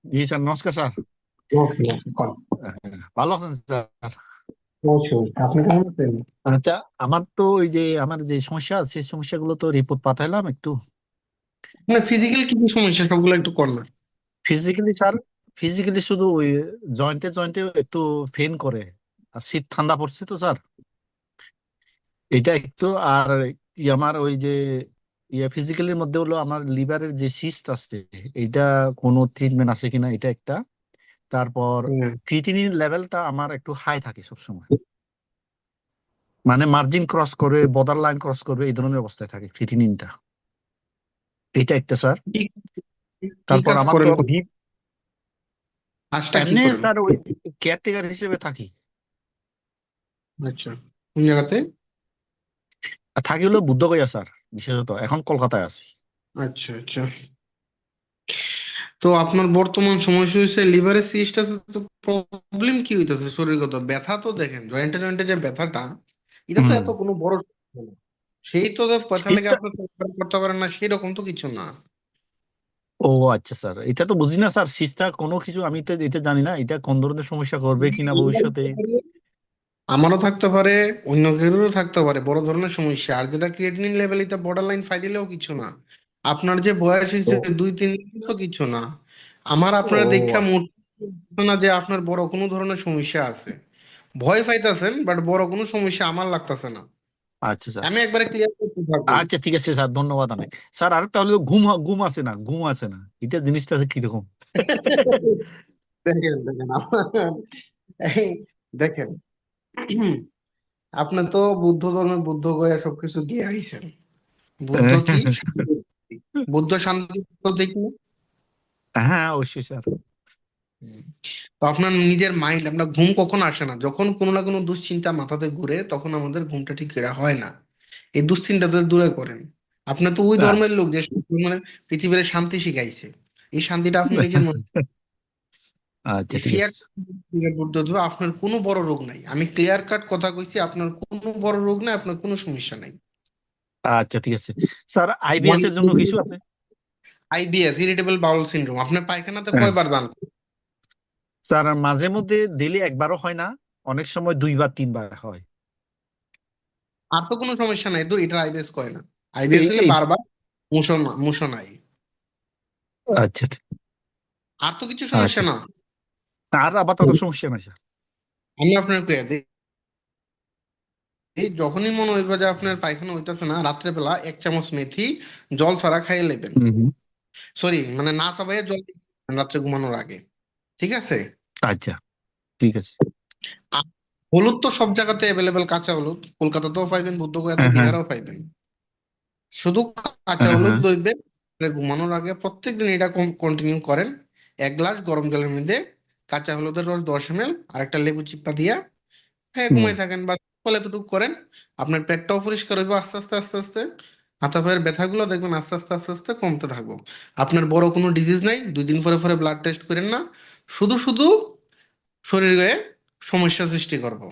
জি sir, নমস্কার sir. নমস্কার, নমস্কার, কন। ভালো আছেন স্যার? অবশ্যই, আপনি কেমন আছেন? আচ্ছা, আমার তো ওই যে আমার যে সমস্যা আছে সেই সমস্যাগুলো তো রিপোর্ট পাঠাইলাম একটু। না, ফিজিক্যাল কি কি সমস্যা সবগুলো একটু কর না। ফিজিক্যালি স্যার, ফিজিক্যালি শুধু ওই জয়েন্টে জয়েন্টে একটু পেন করে। আর শীত ঠান্ডা পড়ছে তো স্যার, এটা একটু। আর আমার ওই যে ফিজিক্যালির মধ্যে হলো আমার লিভারের যে সিস্ট আছে, এটা কোনো ট্রিটমেন্ট আছে কিনা, এটা একটা। তারপর হুম। ক্রিটিনিন লেভেলটা আমার একটু হাই থাকে সবসময়, মানে মার্জিন ক্রস করে বর্ডার লাইন ক্রস করবে এই ধরনের অবস্থায় থাকে ক্রিটিনিনটা। এটা একটা স্যার। কি কি তারপর কাজ আমার তো করেন? হিপ। কাজটা কি এমনি করেন? স্যার ওই কেয়ারটেকার হিসেবে থাকি। আচ্ছা, কোন জায়গাতে? আর থাকি হলো বুদ্ধগয়া স্যার, বিশেষত এখন কলকাতায় আছি। আচ্ছা, আচ্ছা। তো আপনার বর্তমান সমস্যা হয়েছে লিভারের সিস্ট আছে, তো প্রবলেম কি হইতেছে? শরীরগত ব্যথা তো দেখেন, জয়েন্টে জয়েন্টে যে ব্যথাটা, এটা তো হুম। এত কোনো বড় সমস্যা না। সেই তো যে ব্যথা লেগে শীতটা। আপনি চলাফেরা করতে পারেন না, সেই রকম তো কিছু না। ও আচ্ছা স্যার, এটা তো বুঝি না স্যার, শীতটা কোনো কিছু আমি তো এটা জানি না, এটা কোন ধরনের সমস্যা করবে কিনা ভবিষ্যতে। আমারও থাকতে পারে, অন্য কেউরও থাকতে পারে বড় ধরনের সমস্যা। আর যেটা ক্রিয়েটিনিন লেভেল, এটা বর্ডার লাইন ফাইলিলেও কিছু না। আপনার যে বয়স ও। হয়েছে 2-3 দিন, তো কিছু না। আমার আপনার দেখা ও মোট না যে আপনার বড় কোনো ধরনের সমস্যা আছে। ভয় পাইতেছেন, বাট বড় কোনো সমস্যা আমার লাগতেছে না। আচ্ছা স্যার। আমি একবারে ক্লিয়ার করতে থাকবো। আচ্ছা ঠিক আছে স্যার, ধন্যবাদ অনেক। স্যার আর তাহলে ঘুম ঘুম আছে না, ঘুম আছে না, এটা জিনিসটা কিরকম? দেখেন, দেখেন এই দেখেন, আপনি তো বুদ্ধ ধর্মের বুদ্ধ গয়া সবকিছু গিয়ে আইছেন। বুদ্ধ কি? বুদ্ধ শান্তি দেখি। হ্যাঁ অবশ্যই স্যার। হুম। তো আপনার নিজের মাইন্ড, আমরা ঘুম কখন আসে না? যখন কোনো না কোনো দুশ্চিন্তা মাথাতে ঘুরে, তখন আমাদের ঘুমটা ঠিক করে হয় না। এই দুশ্চিন্তাদের দূরে করেন। আপনি তো ওই ধর্মের লোক যে মানে পৃথিবীর শান্তি শিখাইছে। এই শান্তিটা আপনি নিজের মধ্যে, আচ্ছা এই ঠিক ফিয়ার আছে। করতে হবে। আপনার কোনো বড় রোগ নাই, আমি ক্লিয়ার কাট কথা কইছি, আপনার কোনো বড় রোগ নাই, আপনার কোনো সমস্যা নাই। আচ্ছা ঠিক আছে স্যার, আইবিএস এর জন্য কিছু আছে? আইবিএস, ইরিটেবল বাউল সিনড্রোম, আপনার পায়খানাতে হ্যাঁ। কয়বার দান? স্যার মাঝে মধ্যে দিলে একবারও হয় না, অনেক সময় দুইবার তিনবার হয়। আর তো কোনো সমস্যা নাই তো, এটা আইবিএস কয় না। আইবিএস এই হলে এই বারবার মোশন, মোশন নাই। আচ্ছা। আর তো কিছু সমস্যা আচ্ছা, না। আর আপাতত সমস্যা নাই স্যার। আমি আপনার কয়ে দিই, এই যখনই মনে হইবে যে আপনার পায়খানা হইতাছে না, রাত্রে বেলা 1 চামচ মেথি জল ছাড়া খাইয়ে নেবেন। হুম হুম। সরি, মানে না চাবাইয়ে জল দিবেন রাত্রে ঘুমানোর আগে। ঠিক আছে? আচ্ছা ঠিক আছে। আর হলুদ তো সব জায়গাতে অ্যাভেলেবেল, কাঁচা হলুদ কলকাতাতেও পাইবেন, বুদ্ধগয়াতে, হ্যাঁ হ্যাঁ। বিহারেও পাইবেন। শুধু কাঁচা হ্যাঁ হলুদ হ্যাঁ। লইবেন। ঘুমানোর আগে প্রত্যেকদিন এটা কন্টিনিউ করেন। 1 গ্লাস গরম জলের মধ্যে কাঁচা হলুদের রস 10 ml আর একটা লেবু চিপা দিয়া হ্যাঁ হুম। ঘুমাই থাকেন, বা ফলে এতটুকু করেন। আপনার পেটটাও পরিষ্কার হইব আস্তে আস্তে আস্তে আস্তে। হাতা পায়ের ব্যথাগুলো দেখবেন আস্তে আস্তে আস্তে আস্তে কমতে থাকবো। আপনার বড় কোনো ডিজিজ নাই, 2 দিন পরে পরে ব্লাড টেস্ট করেন না। শুধু শুধু শরীরে সমস্যা সৃষ্টি করবো।